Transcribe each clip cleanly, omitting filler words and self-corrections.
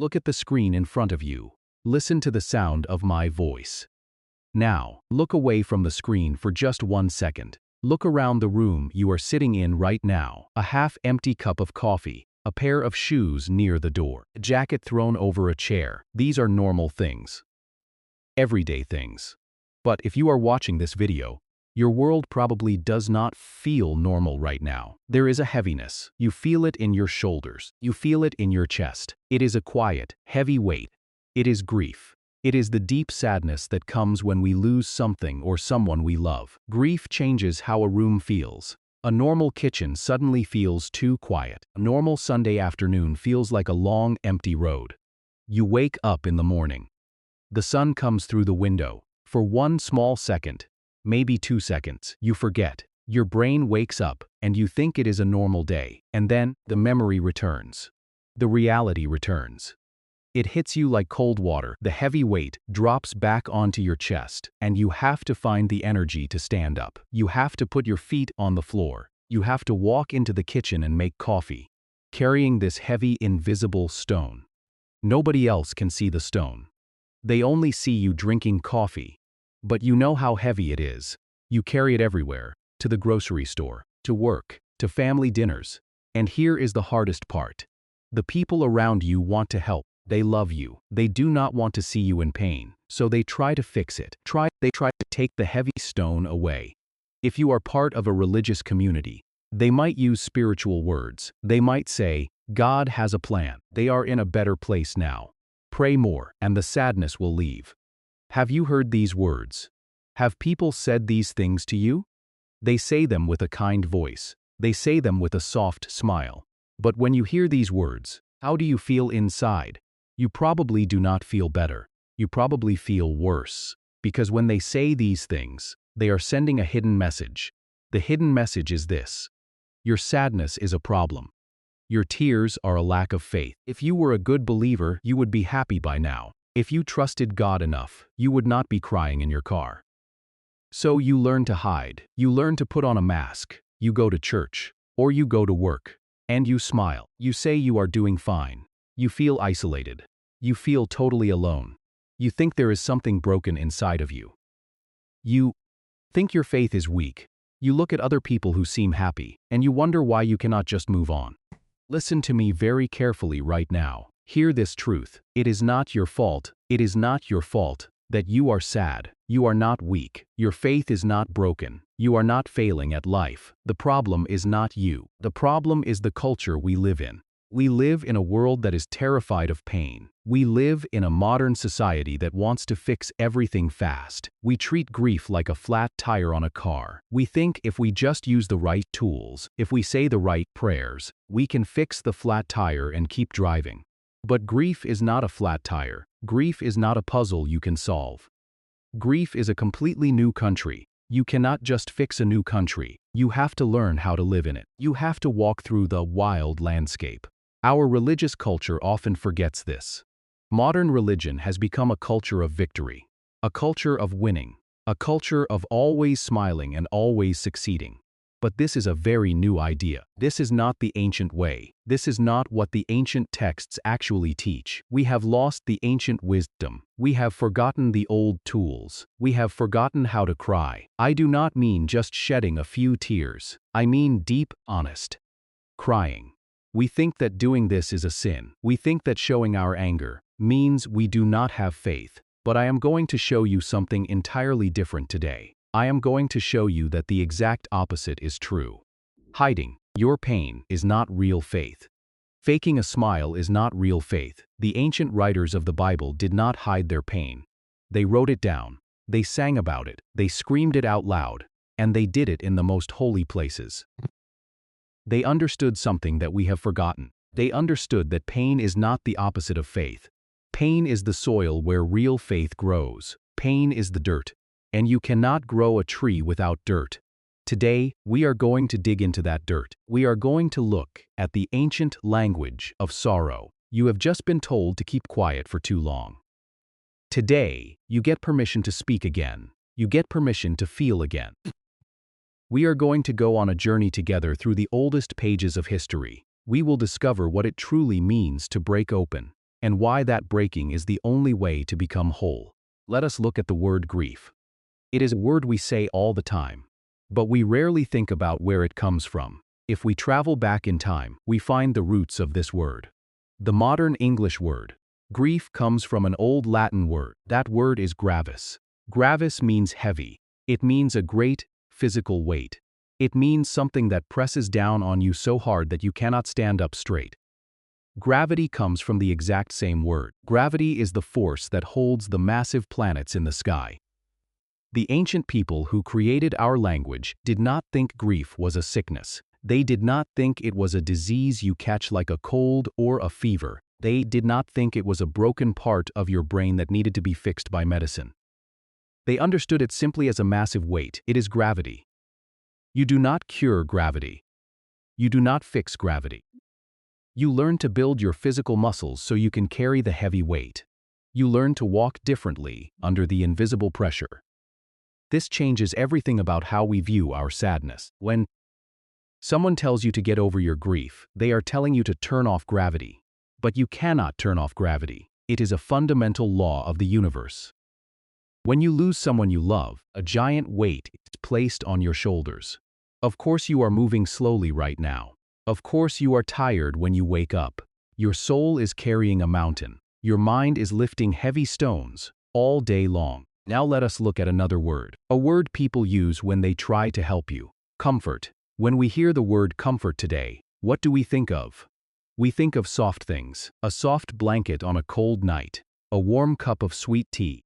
Look at the screen in front of you. Listen to the sound of my voice. Now, look away from the screen for just 1 second. Look around the room you are sitting in right now. A half-empty cup of coffee, a pair of shoes near the door, a jacket thrown over a chair. These are normal things. Everyday things. But if you are watching this video, your world probably does not feel normal right now. There is a heaviness. You feel it in your shoulders. You feel it in your chest. It is a quiet, heavy weight. It is grief. It is the deep sadness that comes when we lose something or someone we love. Grief changes how a room feels. A normal kitchen suddenly feels too quiet. A normal Sunday afternoon feels like a long, empty road. You wake up in the morning. The sun comes through the window. For 1 small second, maybe 2 seconds, you forget. Your brain wakes up, and you think it is a normal day. And then, the memory returns. The reality returns. It hits you like cold water. The heavy weight drops back onto your chest, and you have to find the energy to stand up. You have to put your feet on the floor. You have to walk into the kitchen and make coffee, carrying this heavy, invisible stone. Nobody else can see the stone. They only see you drinking coffee. But you know how heavy it is. You carry it everywhere, to the grocery store, to work, to family dinners. And here is the hardest part. The people around you want to help. They love you. They do not want to see you in pain, so they try to fix it. They try to take the heavy stone away. If you are part of a religious community, they might use spiritual words. They might say, God has a plan. They are in a better place now. Pray more, and the sadness will leave. Have you heard these words? Have people said these things to you? They say them with a kind voice. They say them with a soft smile. But when you hear these words, how do you feel inside? You probably do not feel better. You probably feel worse. Because when they say these things, they are sending a hidden message. The hidden message is this: your sadness is a problem. Your tears are a lack of faith. If you were a good believer, you would be happy by now. If you trusted God enough, you would not be crying in your car. So you learn to hide. You learn to put on a mask. You go to church, or you go to work, and you smile. You say you are doing fine. You feel isolated. You feel totally alone. You think there is something broken inside of you. You think your faith is weak. You look at other people who seem happy, and you wonder why you cannot just move on. Listen to me very carefully right now. Hear this truth. It is not your fault. It is not your fault that you are sad. You are not weak. Your faith is not broken. You are not failing at life. The problem is not you. The problem is the culture we live in. We live in a world that is terrified of pain. We live in a modern society that wants to fix everything fast. We treat grief like a flat tire on a car. We think if we just use the right tools, if we say the right prayers, we can fix the flat tire and keep driving. But grief is not a flat tire. Grief is not a puzzle you can solve. Grief is a completely new country. You cannot just fix a new country. You have to learn how to live in it. You have to walk through the wild landscape. Our religious culture often forgets this. Modern religion has become a culture of victory, a culture of winning, a culture of always smiling and always succeeding. But this is a very new idea. This is not the ancient way. This is not what the ancient texts actually teach. We have lost the ancient wisdom. We have forgotten the old tools. We have forgotten how to cry. I do not mean just shedding a few tears. I mean deep, honest crying. We think that doing this is a sin. We think that showing our anger means we do not have faith. But I am going to show you something entirely different today. I am going to show you that the exact opposite is true. Hiding your pain is not real faith. Faking a smile is not real faith. The ancient writers of the Bible did not hide their pain. They wrote it down. They sang about it. They screamed it out loud. And they did it in the most holy places. They understood something that we have forgotten. They understood that pain is not the opposite of faith. Pain is the soil where real faith grows. Pain is the dirt. And you cannot grow a tree without dirt. Today, we are going to dig into that dirt. We are going to look at the ancient language of sorrow. You have just been told to keep quiet for too long. Today, you get permission to speak again. You get permission to feel again. We are going to go on a journey together through the oldest pages of history. We will discover what it truly means to break open. and why that breaking is the only way to become whole. Let us look at the word grief. It is a word we say all the time, but we rarely think about where it comes from. If we travel back in time, we find the roots of this word. The modern English word, grief, comes from an old Latin word. That word is gravis. Gravis means heavy. It means a great physical weight. It means something that presses down on you so hard that you cannot stand up straight. Gravity comes from the exact same word. Gravity is the force that holds the massive planets in the sky. The ancient people who created our language did not think grief was a sickness. They did not think it was a disease you catch like a cold or a fever. They did not think it was a broken part of your brain that needed to be fixed by medicine. They understood it simply as a massive weight. It is gravity. You do not cure gravity. You do not fix gravity. You learn to build your physical muscles so you can carry the heavy weight. You learn to walk differently under the invisible pressure. This changes everything about how we view our sadness. When someone tells you to get over your grief, they are telling you to turn off gravity. But you cannot turn off gravity. It is a fundamental law of the universe. When you lose someone you love, a giant weight is placed on your shoulders. Of course you are moving slowly right now. Of course you are tired when you wake up. Your soul is carrying a mountain. Your mind is lifting heavy stones all day long. Now let us look at another word. A word people use when they try to help you. Comfort. When we hear the word comfort today, what do we think of? We think of soft things. A soft blanket on a cold night. A warm cup of sweet tea.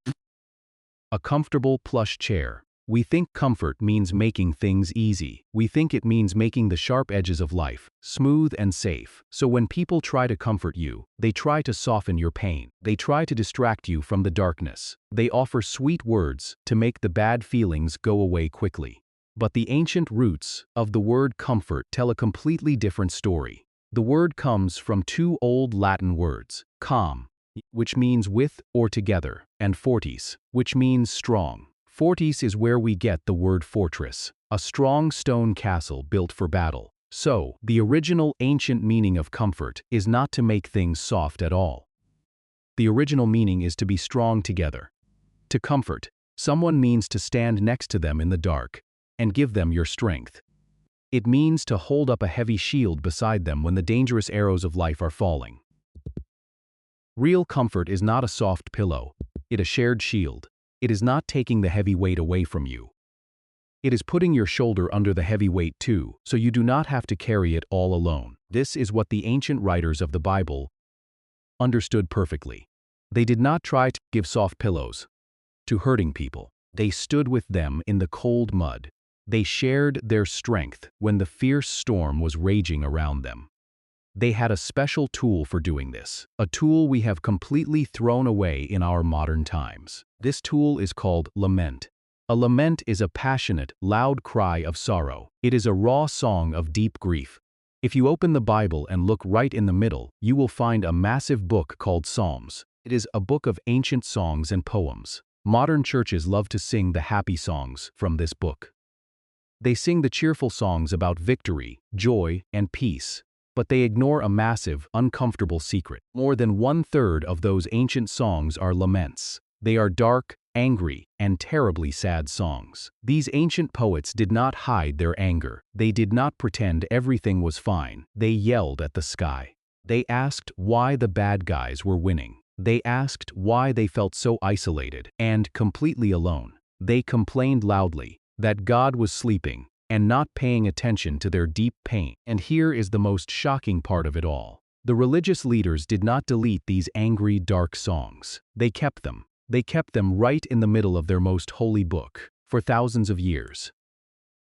A comfortable plush chair. We think comfort means making things easy. We think it means making the sharp edges of life smooth and safe. So when people try to comfort you, they try to soften your pain. They try to distract you from the darkness. They offer sweet words to make the bad feelings go away quickly. But the ancient roots of the word comfort tell a completely different story. The word comes from two old Latin words, com, which means with or together, and fortis, which means strong. Fortis is where we get the word fortress, a strong stone castle built for battle. So, the original ancient meaning of comfort is not to make things soft at all. The original meaning is to be strong together. To comfort someone means to stand next to them in the dark and give them your strength. It means to hold up a heavy shield beside them when the dangerous arrows of life are falling. Real comfort is not a soft pillow. It is a shared shield. It is not taking the heavy weight away from you. It is putting your shoulder under the heavy weight too, so you do not have to carry it all alone. This is what the ancient writers of the Bible understood perfectly. They did not try to give soft pillows to hurting people. They stood with them in the cold mud. They shared their strength when the fierce storm was raging around them. They had a special tool for doing this, a tool we have completely thrown away in our modern times. This tool is called lament. A lament is a passionate, loud cry of sorrow. It is a raw song of deep grief. If you open the Bible and look right in the middle, you will find a massive book called Psalms. It is a book of ancient songs and poems. Modern churches love to sing the happy songs from this book. They sing the cheerful songs about victory, joy, and peace. But they ignore a massive, uncomfortable secret. More than 1/3 of those ancient songs are laments. They are dark, angry, and terribly sad songs. These ancient poets did not hide their anger. They did not pretend everything was fine. They yelled at the sky. They asked why the bad guys were winning. They asked why they felt so isolated and completely alone. They complained loudly that God was sleeping and not paying attention to their deep pain. And here is the most shocking part of it all. The religious leaders did not delete these angry, dark songs. They kept them. They kept them right in the middle of their most holy book for thousands of years.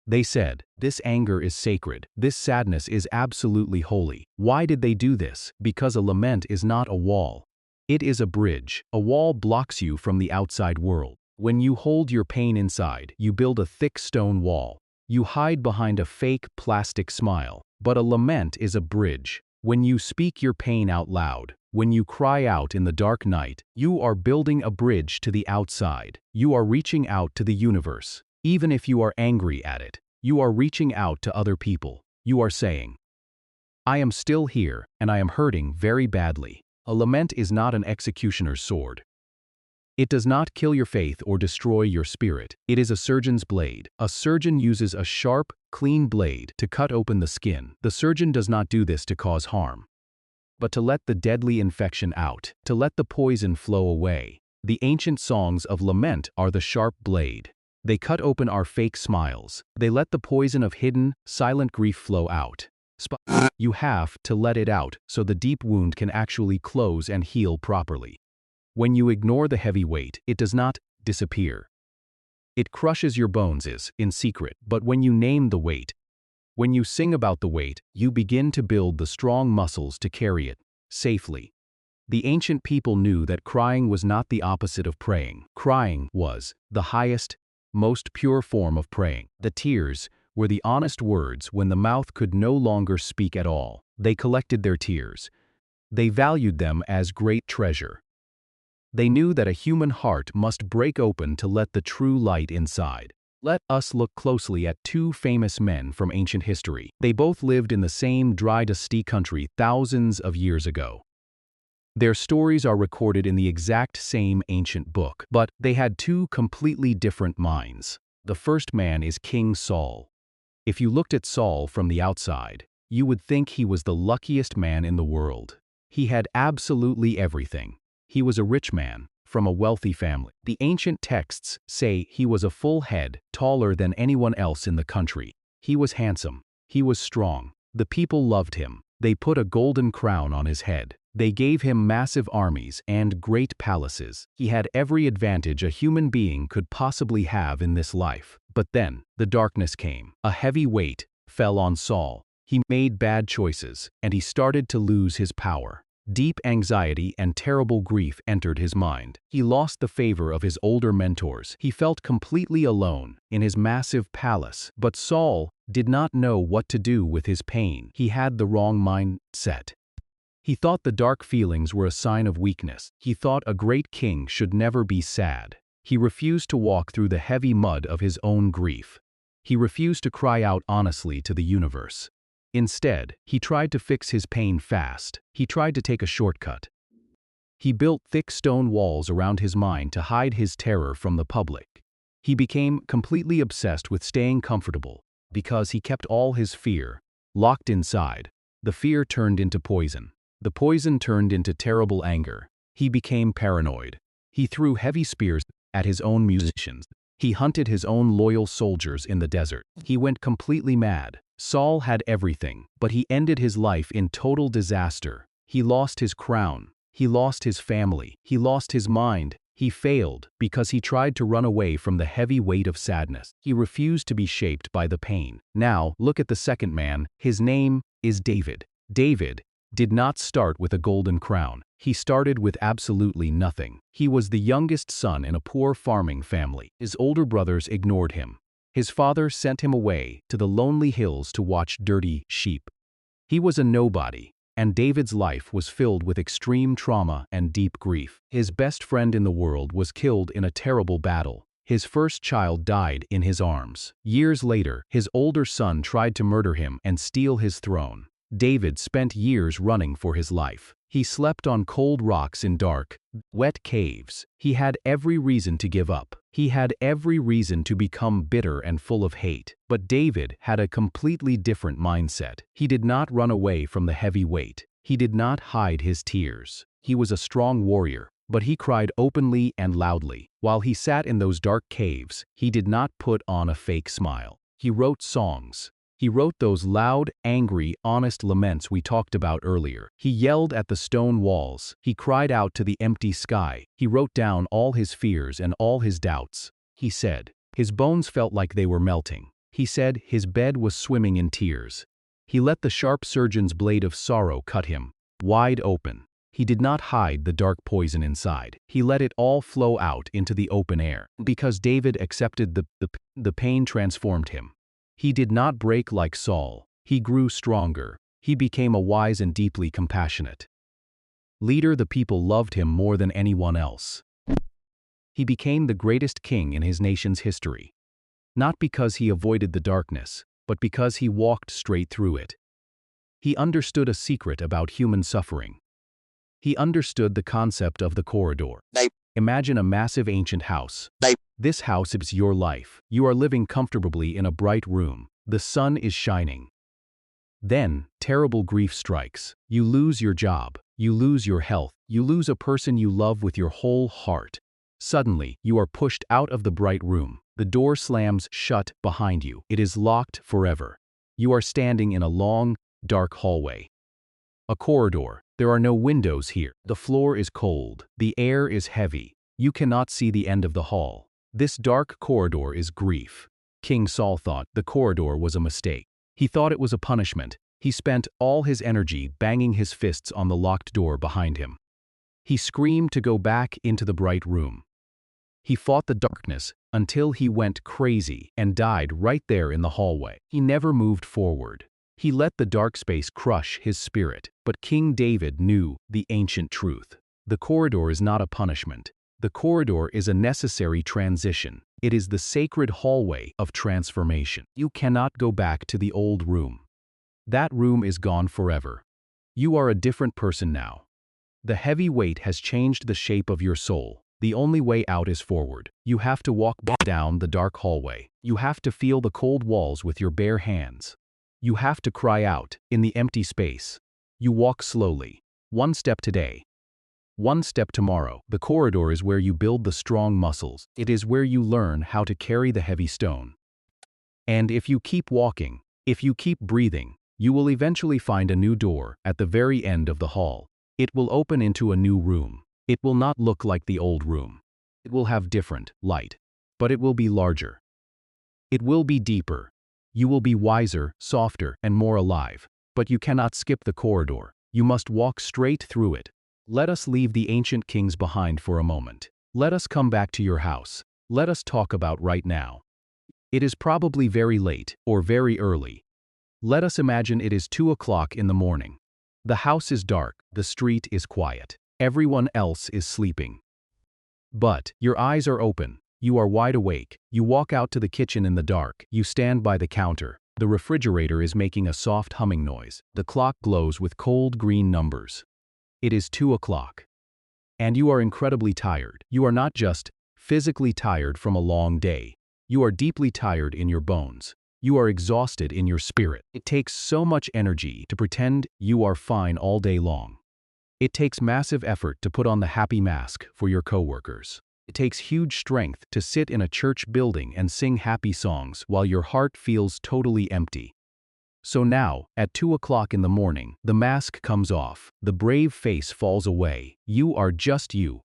They said, "This anger is sacred. This sadness is absolutely holy." Why did they do this? Because a lament is not a wall. It is a bridge. A wall blocks you from the outside world. When you hold your pain inside, you build a thick stone wall. You hide behind a fake plastic smile. But a lament is a bridge. When you speak your pain out loud, when you cry out in the dark night, you are building a bridge to the outside. You are reaching out to the universe. Even if you are angry at it, you are reaching out to other people. You are saying, "I am still here, and I am hurting very badly. A lament is not an executioner's sword. It does not kill your faith or destroy your spirit. It is a surgeon's blade. A surgeon uses a sharp, clean blade to cut open the skin. The surgeon does not do this to cause harm, but to let the deadly infection out, to let the poison flow away. The ancient songs of lament are the sharp blade. They cut open our fake smiles. They let the poison of hidden, silent grief flow out. You have to let it out so the deep wound can actually close and heal properly. When you ignore the heavy weight, it does not disappear. It crushes your bones in secret, but when you name the weight, when you sing about the weight, you begin to build the strong muscles to carry it safely. The ancient people knew that crying was not the opposite of praying. Crying was the highest, most pure form of praying. The tears were the honest words when the mouth could no longer speak at all. They collected their tears. They valued them as great treasure. They knew that a human heart must break open to let the true light inside. Let us look closely at two famous men from ancient history. They both lived in the same dry, dusty country thousands of years ago. Their stories are recorded in the exact same ancient book, but they had two completely different minds. The first man is King Saul. If you looked at Saul from the outside, you would think he was the luckiest man in the world. He had absolutely everything. He was a rich man, from a wealthy family. The ancient texts say he was a full head, taller than anyone else in the country. He was handsome. He was strong. The people loved him. They put a golden crown on his head. They gave him massive armies and great palaces. He had every advantage a human being could possibly have in this life. But then, the darkness came. A heavy weight fell on Saul. He made bad choices, and he started to lose his power. Deep anxiety and terrible grief entered his mind. He lost the favor of his older mentors. He felt completely alone in his massive palace. But Saul did not know what to do with his pain. He had the wrong mindset. He thought the dark feelings were a sign of weakness. He thought a great king should never be sad. He refused to walk through the heavy mud of his own grief. He refused to cry out honestly to the universe. Instead, he tried to fix his pain fast. He tried to take a shortcut. He built thick stone walls around his mind to hide his terror from the public. He became completely obsessed with staying comfortable because he kept all his fear locked inside. The fear turned into poison. The poison turned into terrible anger. He became paranoid. He threw heavy spears at his own musicians. He hunted his own loyal soldiers in the desert. He went completely mad. Saul had everything, but he ended his life in total disaster. He lost his crown. He lost his family. He lost his mind. He failed because he tried to run away from the heavy weight of sadness. He refused to be shaped by the pain. Now, look at the second man. His name is David. David did not start with a golden crown. He started with absolutely nothing. He was the youngest son in a poor farming family. His older brothers ignored him. His father sent him away to the lonely hills to watch dirty sheep. He was a nobody, and David's life was filled with extreme trauma and deep grief. His best friend in the world was killed in a terrible battle. His first child died in his arms. Years later, his older son tried to murder him and steal his throne. David spent years running for his life. He slept on cold rocks in dark, wet caves. He had every reason to give up. He had every reason to become bitter and full of hate. But David had a completely different mindset. He did not run away from the heavy weight. He did not hide his tears. He was a strong warrior, but he cried openly and loudly. While he sat in those dark caves, he did not put on a fake smile. He wrote songs. He wrote those loud, angry, honest laments we talked about earlier. He yelled at the stone walls. He cried out to the empty sky. He wrote down all his fears and all his doubts. He said, his bones felt like they were melting. He said his bed was swimming in tears. He let the sharp surgeon's blade of sorrow cut him wide open. He did not hide the dark poison inside. He let it all flow out into the open air. Because David accepted the pain transformed him. He did not break like Saul. He grew stronger. He became a wise and deeply compassionate leader. The people loved him more than anyone else. He became the greatest king in his nation's history. Not because he avoided the darkness, but because he walked straight through it. He understood a secret about human suffering. He understood the concept of the corridor. Imagine a massive ancient house. This house is your life. You are living comfortably in a bright room. The sun is shining. Then, terrible grief strikes. You lose your job. You lose your health. You lose a person you love with your whole heart. Suddenly, you are pushed out of the bright room. The door slams shut behind you. It is locked forever. You are standing in a long, dark hallway. A corridor. There are no windows here. The floor is cold. The air is heavy. You cannot see the end of the hall. This dark corridor is grief. King Saul thought the corridor was a mistake. He thought it was a punishment. He spent all his energy banging his fists on the locked door behind him. He screamed to go back into the bright room. He fought the darkness until he went crazy and died right there in the hallway. He never moved forward. He let the dark space crush his spirit. But King David knew the ancient truth. The corridor is not a punishment. The corridor is a necessary transition. It is the sacred hallway of transformation. You cannot go back to the old room. That room is gone forever. You are a different person now. The heavy weight has changed the shape of your soul. The only way out is forward. You have to walk down the dark hallway. You have to feel the cold walls with your bare hands. You have to cry out in the empty space. You walk slowly. One step today. One step tomorrow. The corridor is where you build the strong muscles. It is where you learn how to carry the heavy stone. And if you keep walking, if you keep breathing, you will eventually find a new door at the very end of the hall. It will open into a new room. It will not look like the old room. It will have different light, but it will be larger. It will be deeper. You will be wiser, softer, and more alive. But you cannot skip the corridor. You must walk straight through it. Let us leave the ancient kings behind for a moment. Let us come back to your house. Let us talk about right now. It is probably very late or very early. Let us imagine it is 2 o'clock in the morning. The house is dark. The street is quiet. Everyone else is sleeping. But your eyes are open. You are wide awake. You walk out to the kitchen in the dark. You stand by the counter. The refrigerator is making a soft humming noise. The clock glows with cold green numbers. It is 2 o'clock. And you are incredibly tired. You are not just physically tired from a long day. You are deeply tired in your bones. You are exhausted in your spirit. It takes so much energy to pretend you are fine all day long. It takes massive effort to put on the happy mask for your coworkers. It takes huge strength to sit in a church building and sing happy songs while your heart feels totally empty. So now, at 2 o'clock in the morning, the mask comes off. The brave face falls away. You are just you.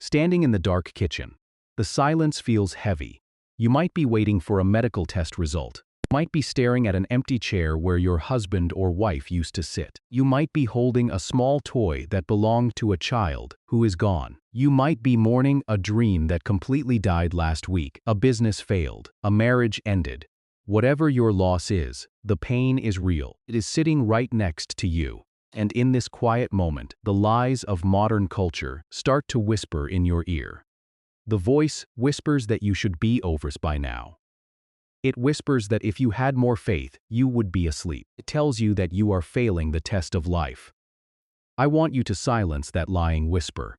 Standing in the dark kitchen. The silence feels heavy. You might be waiting for a medical test result. You might be staring at an empty chair where your husband or wife used to sit. You might be holding a small toy that belonged to a child who is gone. You might be mourning a dream that completely died last week. A business failed. A marriage ended. Whatever your loss is, the pain is real. It is sitting right next to you. And in this quiet moment, the lies of modern culture start to whisper in your ear. The voice whispers that you should be over by now. It whispers that if you had more faith, you would be asleep. It tells you that you are failing the test of life. I want you to silence that lying whisper.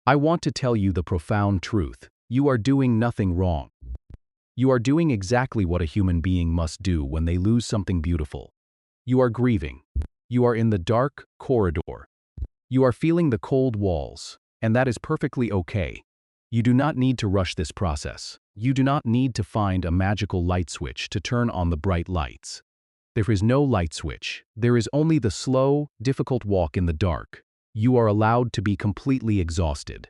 I want to tell you the profound truth. You are doing nothing wrong. You are doing exactly what a human being must do when they lose something beautiful. You are grieving. You are in the dark corridor. You are feeling the cold walls, and that is perfectly okay. You do not need to rush this process. You do not need to find a magical light switch to turn on the bright lights. There is no light switch. There is only the slow, difficult walk in the dark. You are allowed to be completely exhausted.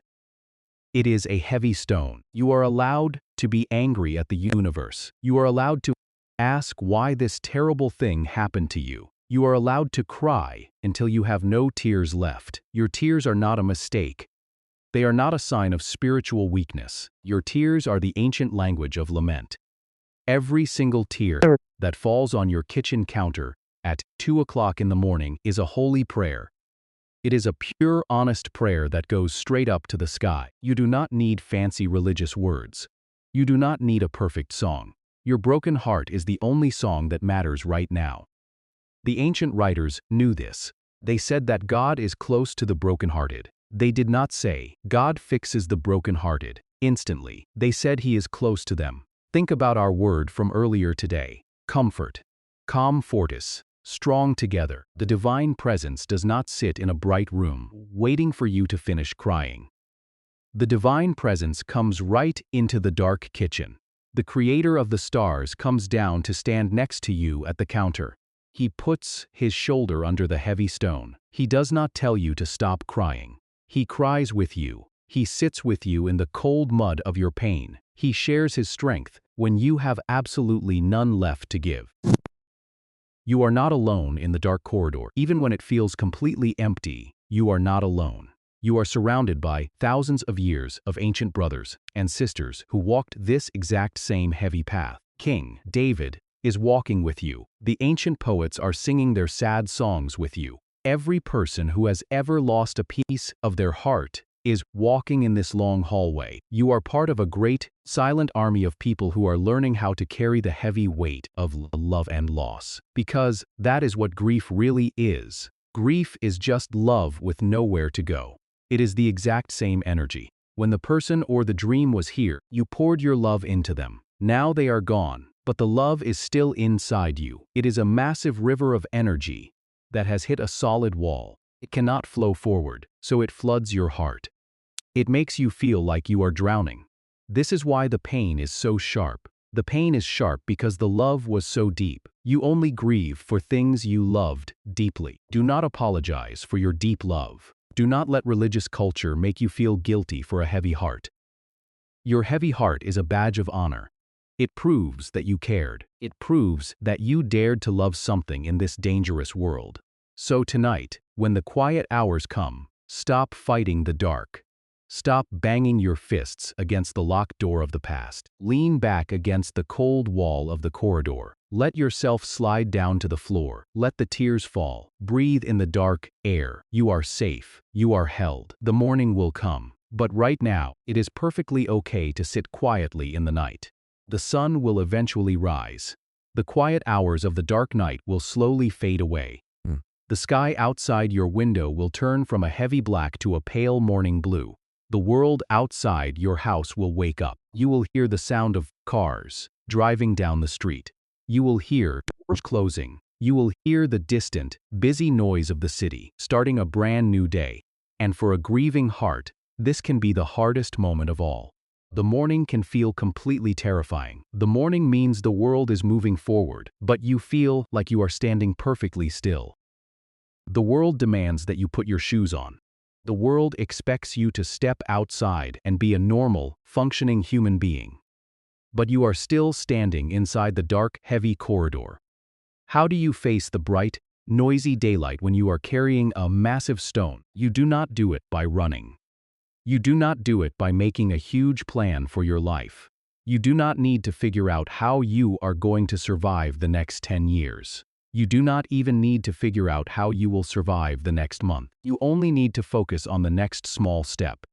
It is a heavy stone. You are allowed to be angry at the universe. You are allowed to ask why this terrible thing happened to you. You are allowed to cry until you have no tears left. Your tears are not a mistake. They are not a sign of spiritual weakness. Your tears are the ancient language of lament. Every single tear that falls on your kitchen counter at 2 o'clock in the morning is a holy prayer. It is a pure, honest prayer that goes straight up to the sky. You do not need fancy religious words. You do not need a perfect song. Your broken heart is the only song that matters right now. The ancient writers knew this. They said that God is close to the brokenhearted. They did not say, God fixes the brokenhearted. Instantly, they said He is close to them. Think about our word from earlier today. Comfort. Calm fortis. Strong together. The divine presence does not sit in a bright room, waiting for you to finish crying. The divine presence comes right into the dark kitchen. The creator of the stars comes down to stand next to you at the counter. He puts His shoulder under the heavy stone. He does not tell you to stop crying. He cries with you. He sits with you in the cold mud of your pain. He shares His strength when you have absolutely none left to give. You are not alone in the dark corridor. Even when it feels completely empty, you are not alone. You are surrounded by thousands of years of ancient brothers and sisters who walked this exact same heavy path. King David is walking with you. The ancient poets are singing their sad songs with you. Every person who has ever lost a piece of their heart is walking in this long hallway. You are part of a great, silent army of people who are learning how to carry the heavy weight of love and loss. Because that is what grief really is. Grief is just love with nowhere to go. It is the exact same energy. When the person or the dream was here, you poured your love into them. Now they are gone, but the love is still inside you. It is a massive river of energy that has hit a solid wall. It cannot flow forward, so it floods your heart. It makes you feel like you are drowning. This is why the pain is so sharp. The pain is sharp because the love was so deep. You only grieve for things you loved deeply. Do not apologize for your deep love. Do not let religious culture make you feel guilty for a heavy heart. Your heavy heart is a badge of honor. It proves that you cared. It proves that you dared to love something in this dangerous world. So tonight, when the quiet hours come, stop fighting the dark. Stop banging your fists against the locked door of the past. Lean back against the cold wall of the corridor. Let yourself slide down to the floor. Let the tears fall. Breathe in the dark air. You are safe. You are held. The morning will come. But right now, it is perfectly okay to sit quietly in the night. The sun will eventually rise. The quiet hours of the dark night will slowly fade away. The sky outside your window will turn from a heavy black to a pale morning blue. The world outside your house will wake up. You will hear the sound of cars driving down the street. You will hear doors closing. You will hear the distant, busy noise of the city, starting a brand new day. And for a grieving heart, this can be the hardest moment of all. The morning can feel completely terrifying. The morning means the world is moving forward, but you feel like you are standing perfectly still. The world demands that you put your shoes on. The world expects you to step outside and be a normal, functioning human being. But you are still standing inside the dark, heavy corridor. How do you face the bright, noisy daylight when you are carrying a massive stone? You do not do it by running. You do not do it by making a huge plan for your life. You do not need to figure out how you are going to survive the next 10 years. You do not even need to figure out how you will survive the next month. You only need to focus on the next small step.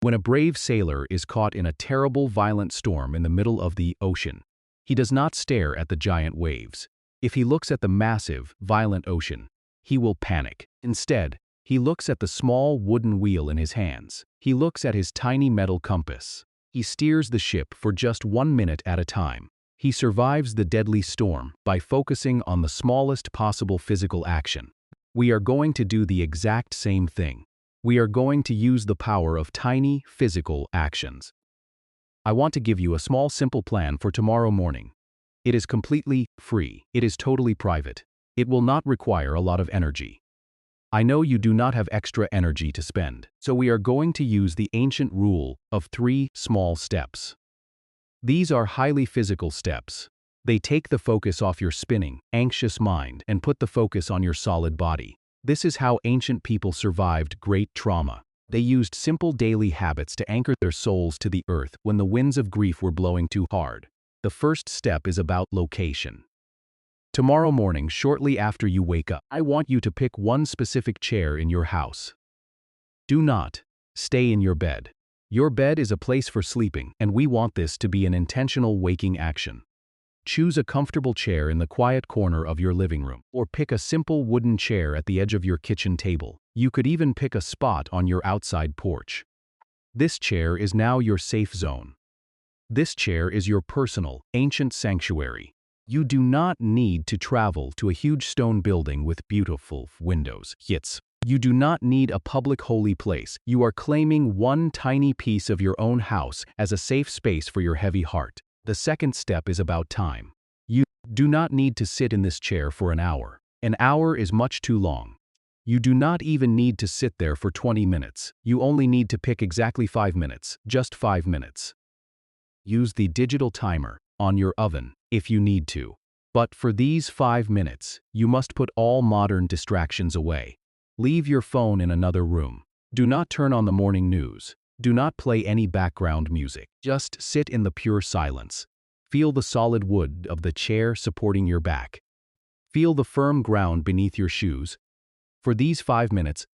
When a brave sailor is caught in a terrible, violent storm in the middle of the ocean, he does not stare at the giant waves. If he looks at the massive, violent ocean, he will panic. Instead, he looks at the small wooden wheel in his hands. He looks at his tiny metal compass. He steers the ship for just 1 minute at a time. He survives the deadly storm by focusing on the smallest possible physical action. We are going to do the exact same thing. We are going to use the power of tiny, physical actions. I want to give you a small, simple plan for tomorrow morning. It is completely free. It is totally private. It will not require a lot of energy. I know you do not have extra energy to spend, so we are going to use the ancient rule of 3 small steps. These are highly physical steps. They take the focus off your spinning, anxious mind and put the focus on your solid body. This is how ancient people survived great trauma. They used simple daily habits to anchor their souls to the earth when the winds of grief were blowing too hard. The first step is about location. Tomorrow morning, shortly after you wake up, I want you to pick one specific chair in your house. Do not stay in your bed. Your bed is a place for sleeping, and we want this to be an intentional waking action. Choose a comfortable chair in the quiet corner of your living room, or pick a simple wooden chair at the edge of your kitchen table. You could even pick a spot on your outside porch. This chair is now your safe zone. This chair is your personal, ancient sanctuary. You do not need to travel to a huge stone building with beautiful windows. You do not need a public holy place. You are claiming one tiny piece of your own house as a safe space for your heavy heart. The second step is about time. You do not need to sit in this chair for an hour. An hour is much too long. You do not even need to sit there for 20 minutes. You only need to pick exactly 5 minutes, just 5 minutes. Use the digital timer on your oven if you need to. But for these 5 minutes, you must put all modern distractions away. Leave your phone in another room. Do not turn on the morning news. Do not play any background music. Just sit in the pure silence. Feel the solid wood of the chair supporting your back. Feel the firm ground beneath your shoes. For these 5 minutes,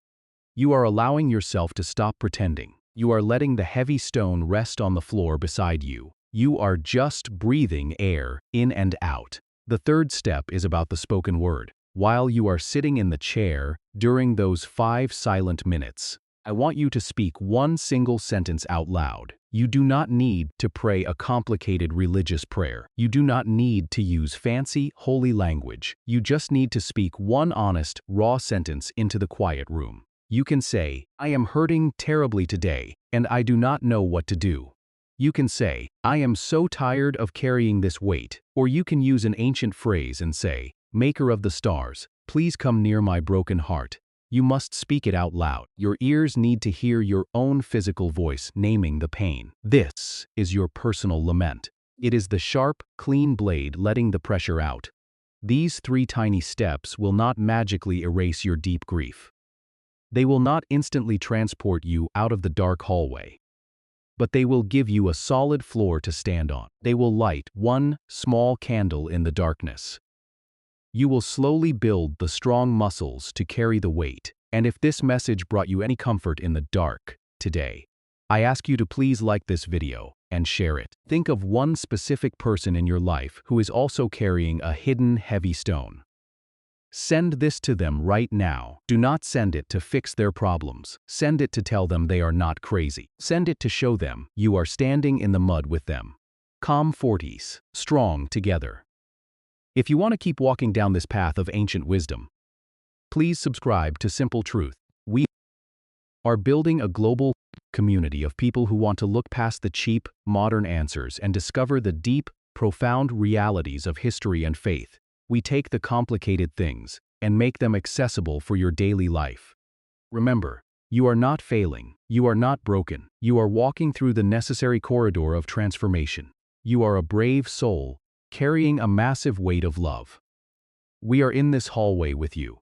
you are allowing yourself to stop pretending. You are letting the heavy stone rest on the floor beside you. You are just breathing air in and out. The third step is about the spoken word. While you are sitting in the chair, during those 5 silent minutes, I want you to speak one single sentence out loud. You do not need to pray a complicated religious prayer. You do not need to use fancy, holy language. You just need to speak one honest, raw sentence into the quiet room. You can say, I am hurting terribly today, and I do not know what to do. You can say, I am so tired of carrying this weight. Or you can use an ancient phrase and say, Maker of the stars, please come near my broken heart. You must speak it out loud. Your ears need to hear your own physical voice naming the pain. This is your personal lament. It is the sharp, clean blade letting the pressure out. These 3 tiny steps will not magically erase your deep grief. They will not instantly transport you out of the dark hallway. But they will give you a solid floor to stand on. They will light one small candle in the darkness. You will slowly build the strong muscles to carry the weight. And if this message brought you any comfort in the dark today, I ask you to please like this video and share it. Think of one specific person in your life who is also carrying a hidden heavy stone. Send this to them right now. Do not send it to fix their problems. Send it to tell them they are not crazy. Send it to show them you are standing in the mud with them. Calm 40s, strong together. If you want to keep walking down this path of ancient wisdom, please subscribe to Simple Truth. We are building a global community of people who want to look past the cheap, modern answers and discover the deep, profound realities of history and faith. We take the complicated things and make them accessible for your daily life. Remember, you are not failing. You are not broken. You are walking through the necessary corridor of transformation. You are a brave soul, carrying a massive weight of love. We are in this hallway with you.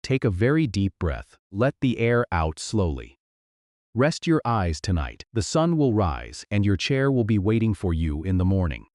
Take a very deep breath. Let the air out slowly. Rest your eyes tonight. The sun will rise and your chair will be waiting for you in the morning.